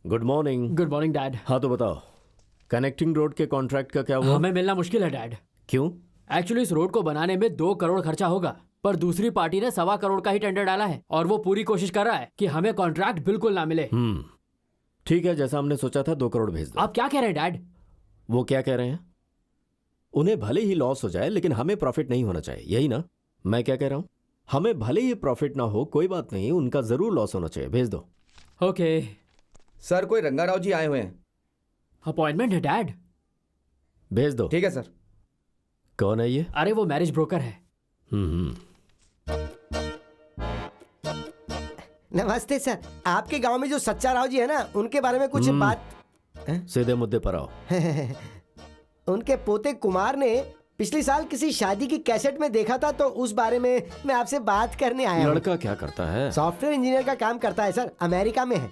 Good morning. Good morning dad. हाँ तो बताओ, कनेक्टिंग रोड के कॉन्ट्रैक्ट का क्या हुआ? हमें मिलना मुश्किल है डैड। क्यों? एक्चुअली इस रोड को बनाने में 2 करोड़ खर्चा होगा, पर दूसरी पार्टी ने 1.25 करोड़ का ही टेंडर डाला है और वो पूरी कोशिश कर रहा है कि हमें कॉन्ट्रैक्ट बिल्कुल ना मिले। ठीक है, जैसा हमने सोचा था 2 करोड़ भेज दो। आप क्या कह रहे हैं डैड? वो क्या कह रहे हैं? उन्हें भले ही लॉस हो जाए लेकिन हमें प्रॉफिट नहीं होना चाहिए, यही ना? मैं क्या कह रहा हूं, हमें भले ही प्रॉफिट ना हो कोई बात नहीं, उनका जरूर लॉस होना चाहिए, भेज दो। ओके। सर कोई रंगाराव जी आए हुए हैं। अपॉइंटमेंट है डैड। भेज दो। ठीक है सर। कौन है ये? अरे वो मैरिज ब्रोकर है। नमस्ते सर, आपके गांव में जो सच्चा राव जी है ना, उनके बारे में कुछ बात। सीधे मुद्दे पर आओ। उनके पोते कुमार ने पिछले साल किसी शादी की कैसेट में देखा था, तो उस बारे में मैं आपसे बात करने आया हूँ। लड़का क्या करता है? सॉफ्टवेयर इंजीनियर का काम करता है सर, अमेरिका में है।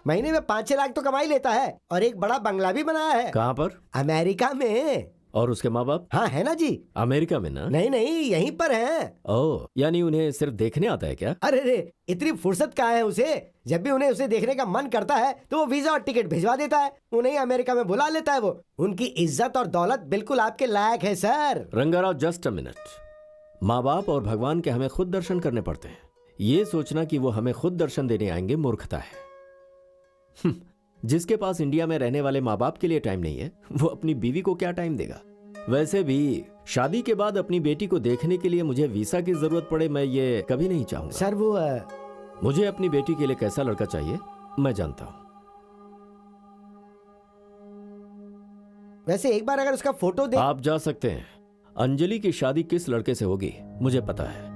महीने में 5-6 लाख तो कमाई लेता है और एक बड़ा बंगला भी बनाया है। कहाँ पर? अमेरिका में। और उसके माँ बाप? हाँ है ना जी। अमेरिका में ना? नहीं नहीं, यहीं पर हैं। ओह, यानी उन्हें सिर्फ देखने आता है क्या? अरे रे, इतनी फुर्सत कहाँ है उसे। जब भी उन्हें उसे देखने का मन करता है तो वो वीजा और टिकट भिजवा देता है, उन्हें अमेरिका में बुला लेता है वो। उनकी इज्जत और दौलत बिल्कुल आपके लायक है sir. Rangarao just a minute, माँ बाप और भगवान के हमें खुद दर्शन करने पड़ते हैं। ये सोचना कि वो हमें खुद दर्शन देने आएंगे मूर्खता है। जिसके पास इंडिया में रहने वाले माँ बाप के लिए टाइम नहीं है, वो अपनी बीवी को क्या टाइम देगा? वैसे भी शादी के बाद अपनी बेटी को देखने के लिए मुझे वीसा की जरूरत पड़े, मैं ये कभी नहीं चाहूंगा। सर वो मुझे अपनी बेटी के लिए कैसा लड़का चाहिए मैं जानता हूं। वैसे एक बार अगर उसका फोटो देख। आप जा सकते हैं। अंजलि की शादी किस लड़के से होगी मुझे पता है।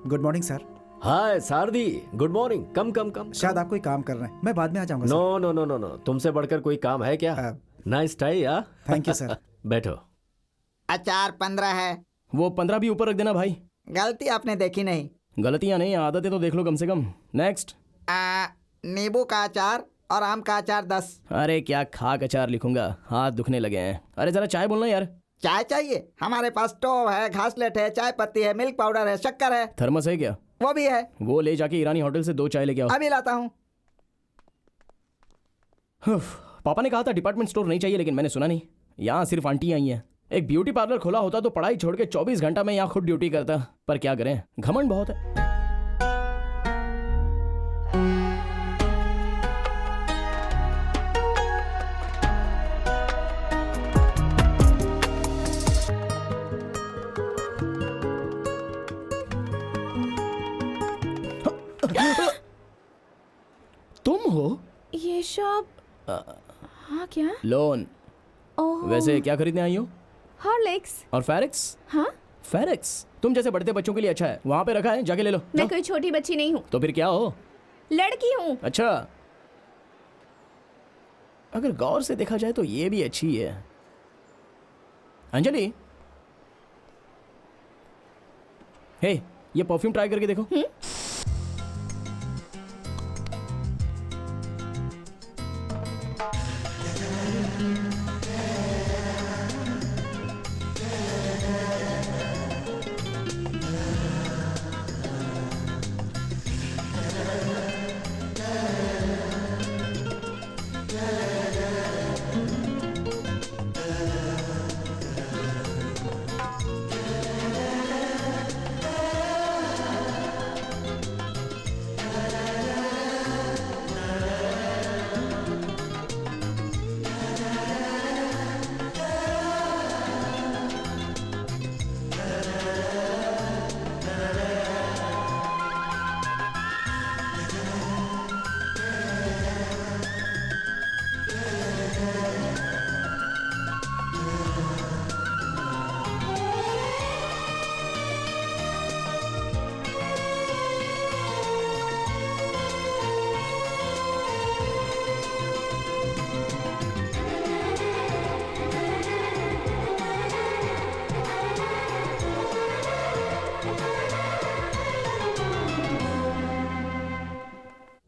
Good morning sir. Hi Sardi, good morning. Come come come. शायद आप कोई काम कर रहे हैं, मैं बाद में आ जाऊंगा। No no no no no, तुमसे बढ़कर कोई काम है क्या? नाइस टाई यार। Thank you sir. बैठो। अचार 15 है। वो 15 भी ऊपर रख देना भाई। गलती आपने देखी नहीं। गलतियां नहीं, आदतें तो देख लो कम से कम। नेक्स्ट। नींबू का अचार और आम का अचार 10। अरे क्या खाक अचार लिखूंगा, हाथ दुखने लगे हैं। अरे जरा चाय बोलना यार। चाय चाहिए? हमारे पास स्टोव है, घासलेट है, चाय पत्ती है, मिल्क पाउडर है, शक्कर है। थर्मस है क्या? वो भी है। वो ले जाके ईरानी होटल से 2 चाय लेके आओ। अभी लाता हूँ। पापा ने कहा था डिपार्टमेंट स्टोर नहीं चाहिए, लेकिन मैंने सुना नहीं। यहाँ सिर्फ आंटी आई हैं। एक ब्यूटी पार्लर खोला होता तो पढ़ाई छोड़ के 24 घंटा में यहाँ खुद ड्यूटी करता, पर क्या करें, घमंड बहुत है। तुम हो? ये शॉप? हाँ क्या? लोन। ओह। वैसे क्या खरीदने आई हो? हॉर्लिक्स और फेरिक्स? हाँ? फेरिक्स तुम जैसे बढ़ते बच्चों के लिए अच्छा है, वहाँ पे रखा है, जाके ले लो। मैं कोई छोटी बच्ची नहीं हूँ। तो फिर क्या हो? लड़की हूँ। अच्छा, अगर गौर से देखा जाए तो ये भी अच्छी है। अंजलि, हे, ये परफ्यूम ट्राई करके देखो।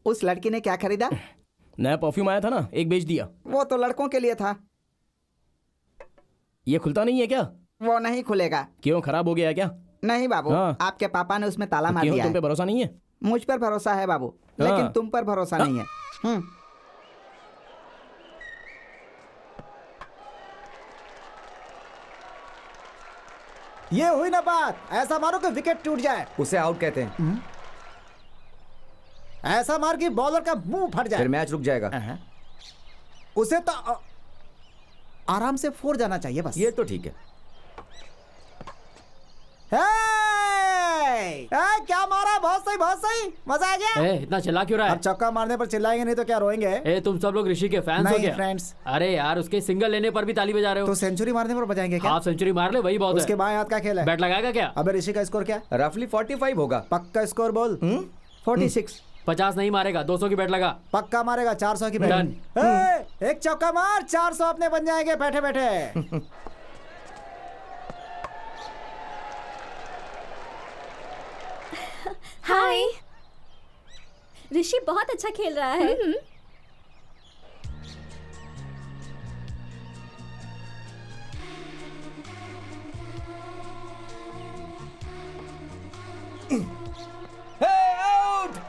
उस लड़की ने क्या खरीदा? नया परफ्यूम आया था ना, एक बेच दिया। वो तो लड़कों के लिए था। ये खुलता नहीं है क्या? वो नहीं खुलेगा। क्यों, खराब हो गया है क्या? नहीं बाबू, हाँ। आपके पापा ने उसमें ताला मार क्यों, दिया तुम पे है। भरोसा नहीं है? मुझ पर भरोसा है बाबू, हाँ। लेकिन तुम पर भरोसा नहीं है। ये हुई ना बात, ऐसा मारो कि विकेट टूट जाए, उसे आउट कहते हैं। ऐसा मार कि बॉलर का मुंह फट फिर जाए। मैच रुक जाएगा। उसे तो आराम से फोड़ जाना चाहिए बस। ये तो ठीक है। क्या मारा, बहुत सही बहुत सही, मजा आ गया। ए, इतना चिल्ला क्यों रहा अब है? चौका मारने पर चिल्लाएंगे नहीं तो क्या रोएंगे? ए, तुम सब लोग ऋषि के फैंस हो नहीं क्या? फ्रेंड्स। अरे यार, उसके सिंगल लेने पर भी ताली बजा रहे तो हो। सेंचुरी मारने पर बजाएंगे क्या? हाफ सेंचुरी मार ले, वही बहुत उसके है। बाएं हाथ का खेल है। बैट लगाएगा क्या? अबे ऋषि का स्कोर क्या? रफली 45 होगा। पक्का स्कोर बोल। 46। 50 नहीं मारेगा, 200 की बैट लगा। पक्का मारेगा 400 की बैट। Done. एक चौका मार, 400 अपने बन जाएंगे बैठे बैठे। हाय। ऋषि बहुत अच्छा खेल रहा है। आउट।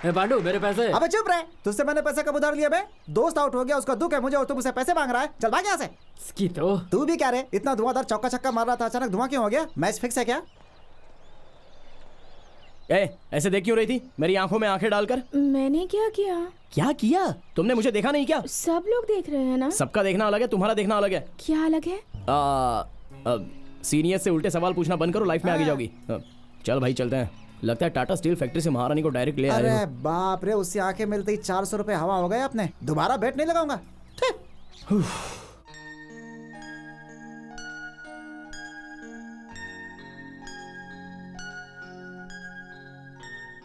ए पांडू, मेरे पैसे। अबे चुप रहे, तुझसे मैंने पैसे कब उधार लिए बे? दोस्त आउट हो गया, उसका दुख है मुझे, और तुम मुझसे पैसे मांग रहा है। चल भाग यहाँ से। इसकी तो तू भी क्या रे, इतना धुआंधार चौका छक्का मार रहा था, अचानक धुआं क्यों हो गया? मैच फिक्स है क्या? ऐसे देख क्यों रही थी मेरी आंखों में आंखें डालकर? मैंने क्या किया? क्या किया? तुमने मुझे देखा नहीं क्या? सब लोग देख रहे हैं ना। सबका देखना अलग है, तुम्हारा देखना अलग है। क्या अलग है? सीनियर से उल्टे सवाल पूछना बंद करो, लाइफ में आगे जाओगी। चल भाई चलते हैं। लगता है टाटा स्टील फैक्ट्री से महारानी को डायरेक्ट ले आए अरे हो। बाप रे, उससे आंखें मिलते ही 400 रुपए हवा हो गए अपने। दोबारा बैट नहीं लगाऊंगा। ठीक।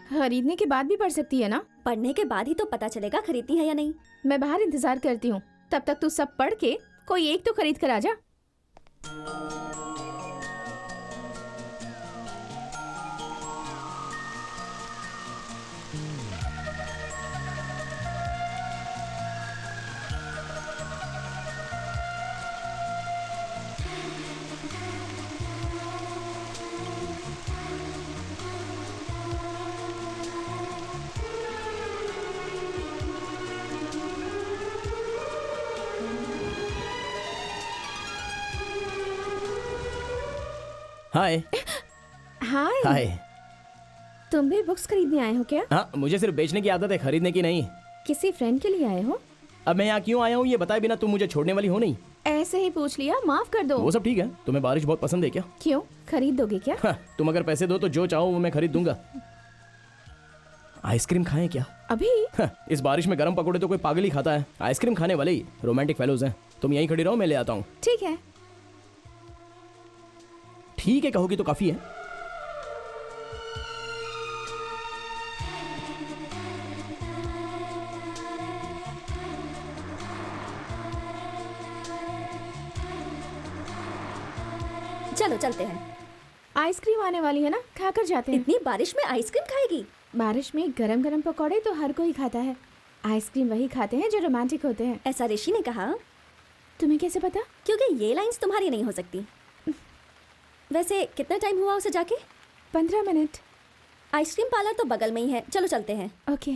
खरीदने के बाद भी पढ़ सकती है ना? पढ़ने के बाद ही तो पता चलेगा खरीदनी है या नहीं। मैं बाहर इंतजार करती हूँ, तब तक तू सब पढ़ के कोई एक तो खरीद कर आ जा। हाय। हाय। हाय। तुम भी बुक्स खरीदने आए हो क्या? हाँ, मुझे सिर्फ बेचने की आदत है, खरीदने की नहीं। किसी फ्रेंड के लिए आए हो? अब मैं यहाँ क्यों आया हूँ ये बताए बिना तुम मुझे छोड़ने वाली हो नहीं। ऐसे ही पूछ लिया, माफ कर दो। वो सब ठीक है। तुम्हें बारिश बहुत पसंद है क्या? क्यों, खरीद दोगे क्या? हाँ, तुम अगर पैसे दो तो जो चाहो वो मैं खरीद दूंगा। आइसक्रीम खाएं क्या? अभी? हाँ, इस बारिश में गर्म पकोड़े तो कोई पागल ही खाता है। आइसक्रीम खाने वाले ही रोमांटिक फेलोज हैं। तुम यहीं खड़ी रहो, मैं ले आता हूँ। ठीक है। ठीक है कहोगी तो काफी है। चलो चलते हैं। आइसक्रीम आने वाली है ना, खाकर जाते हैं। इतनी बारिश में आइसक्रीम खाएगी? बारिश में गरम गरम पकौड़े तो हर कोई खाता है। आइसक्रीम वही खाते हैं जो रोमांटिक होते हैं। ऐसा ऋषि ने कहा। तुम्हें कैसे पता? क्योंकि ये लाइंस तुम्हारी नहीं हो सकती। वैसे कितना टाइम हुआ उसे जाके? 15 मिनट। आइसक्रीम पार्लर तो बगल में ही है, चलो चलते हैं। ओके।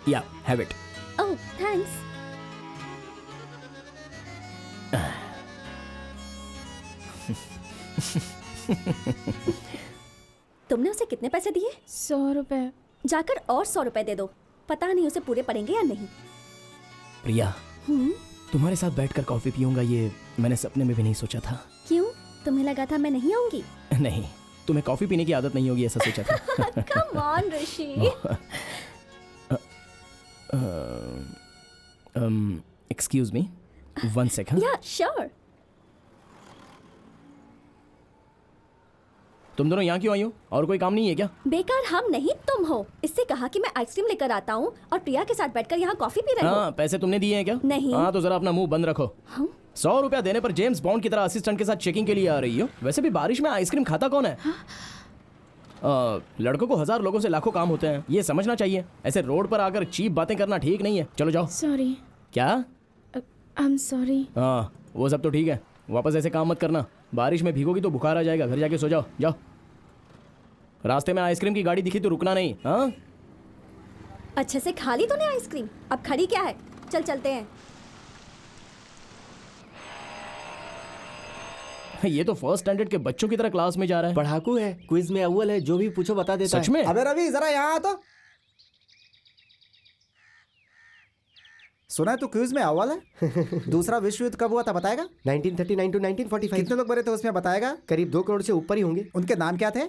या हैव इट। Oh thanks. तुमने उसे कितने पैसे दिए? 100 रुपए। जाकर और 100 रुपए दे दो। पता नहीं उसे पूरे पड़ेंगे या नहीं। प्रिया, तुम्हारे साथ बैठकर कॉफी पीऊंगा ये मैंने सपने में भी नहीं सोचा था। क्यों, तुम्हें लगा था मैं नहीं आऊंगी? नहीं, तुम्हें कॉफी पीने की आदत नहीं होगी ऐसा सोचा था। Come on Rishi. Excuse me, 1 second. या श्योर। तुम दोनों यहाँ क्यों आई हो? और कोई काम नहीं है क्या? बेकार हम नहीं तुम हो। इससे कहा कि मैं आइसक्रीम लेकर आता हूँ और प्रिया के साथ बैठकर यहाँ कॉफी पी रहे हो। हाँ, पैसे तुमने दिए हैं क्या? नहीं। हाँ तो जरा अपना मुंह बंद रखो। 100 रुपया देने पर जेम्स बॉन्ड की तरह असिस्टेंट के साथ चेकिंग के लिए आ रही हो। वैसे भी बारिश में आइसक्रीम खाता कौन है? लड़कों को 1000 लोगों से लाखों काम होते हैं, ये समझना चाहिए। ऐसे रोड पर आकर चीप बातें करना ठीक नहीं है। चलो जाओ। सॉरी, क्या? I am sorry. हाँ वो सब तो ठीक है, वापस ऐसे काम मत करना। बारिश में भीगोगी तो बुखार आ जाएगा। घर जाके सो जाओ। जाओ। रास्ते में आइसक्रीम की गाड़ी दिखी तो रुकना नहीं। हाँ अच्छे से खा ली तूने आइसक्रीम, अब खड़ी क्या है? चल चलते हैं। ये तो फर्स्ट स्टैंडर्ड के बच्चों की तरह क्लास में जा रहा है। पढ़ाकू है, क्विज में अव्वल है, जो भी पूछो बता देता सच है। में? अबे रवि जरा यहाँ आ तो। सुना है तू क्विज में अव्वल है। दूसरा विश्व युद्ध कब हुआ था बताएगा? 1939 टू 1945। कितने लोग मरे थे उसमें बताएगा? करीब 2 करोड़ से ऊपर ही होंगे। उनके नाम क्या थे?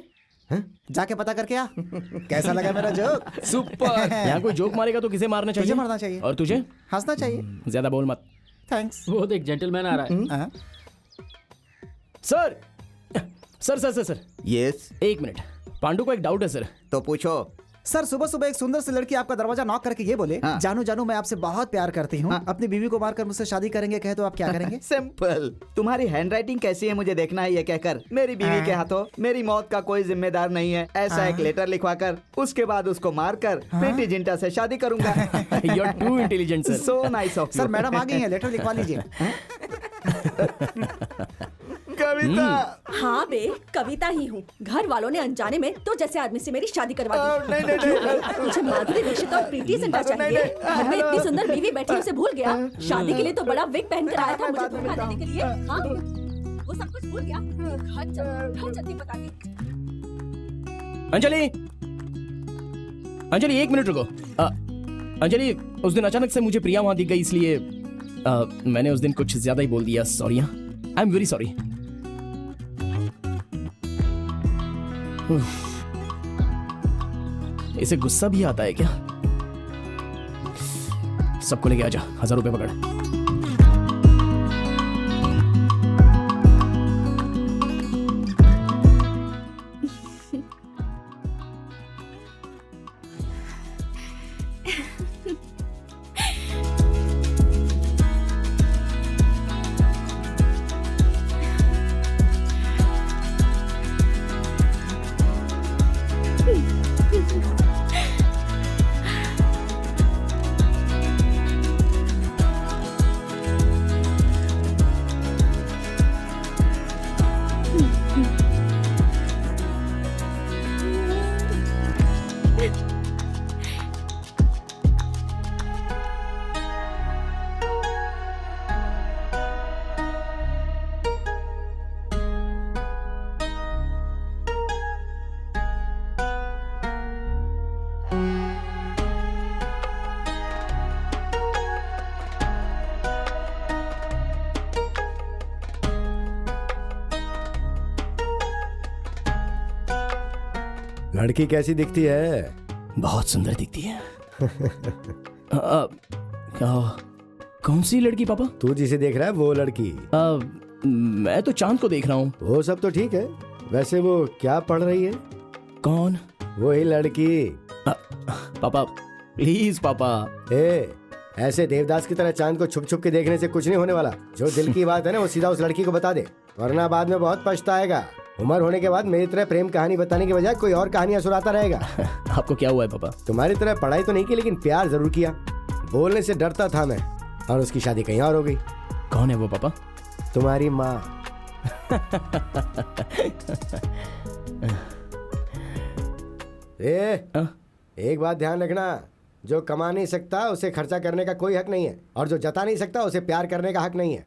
जाके पता करके आ। कैसा लगा मेरा जोक? सुपर। यहाँ कोई जोक मारेगा तो किसे मारना चाहिए? तुझे मारना चाहिए। और तुझे? हंसना चाहिए। ज्यादा बोल मत। थैंक्स। वो देख जेंटलमैन आ रहा है। हाँ। Sir sir sir sir sir yes, एक मिनट, पांडु को एक डाउट है सर। तो पूछो। सर सुबह सुबह एक सुंदर सी लड़की आपका दरवाजा नॉक करके ये बोले, हाँ। जानू जानू मैं आपसे बहुत प्यार करती हूँ, अपनी बीवी को मारकर मुझसे शादी करेंगे, कहे तो आप क्या करेंगे? सिंपल। तुम्हारी हैंडराइटिंग कैसी है मुझे देखना है, ये कहकर मेरी बीवी के हाथों मेरी मौत का कोई जिम्मेदार नहीं है, ऐसा एक लेटर लिखवाकर उसके बाद उसको मारकर प्रीति जिंटा से शादी करूंगा। You are too intelligent sir. So nice of sir madam आ गई है, लेटर लिखवा लीजिए। कविता। हाँ बे, कविता ही हूँ। घर वालों ने अनजाने में तो जैसे आदमी से मेरी शादी करवा दी। नहीं, नहीं, क्यों बे? मुझे माधुरी दीक्षित और प्रीति जिंटा चाहिए। घर में इतनी सुंदर बीवी बैठी उसे भूल गया। शादी के लिए तो बड़ा विग पहन कर आया था मुझे धोखा देने के लिए। हाँ वो सब कुछ भूल गया। घर जल्दी पका के। अंजलि, अंजलि एक मिनट रुको। अंजलि, उस दिन अचानक से मुझे प्रिया वहां दिख गई, इसलिए मैंने उस दिन कुछ ज्यादा ही बोल दिया। Sorry, I am very sorry. इसे गुस्सा भी आता है क्या? सबको लेके आजा, 1000 रुपए पकड़। लड़की कैसी दिखती है? बहुत सुंदर दिखती है। कौन सी लड़की पापा? तू जिसे देख रहा है वो लड़की। मैं तो चांद को देख रहा हूँ। वो सब तो ठीक है, वैसे वो क्या पढ़ रही है? कौन? वही लड़की। पापा प्लीज पापा। ऐसे देवदास की तरह चांद को छुप छुप के देखने से कुछ नहीं होने वाला। जो दिल की बात है ना वो सीधा उस लड़की को बता दे, वरना बाद में बहुत पछताएगा। उम्र होने के बाद मेरी तरह प्रेम कहानी बताने के बजाय कोई और कहानियां सुनाता रहेगा। आपको क्या हुआ है पापा? तुम्हारी तरह पढ़ाई तो नहीं की, लेकिन प्यार जरूर किया। बोलने से डरता था मैं, और उसकी शादी कहीं और हो गई। कौन है वो पापा? तुम्हारी माँ। एक बात ध्यान रखना, जो कमा नहीं सकता उसे खर्चा करने का कोई हक नहीं है, और जो जता नहीं सकता उसे प्यार करने का हक नहीं है।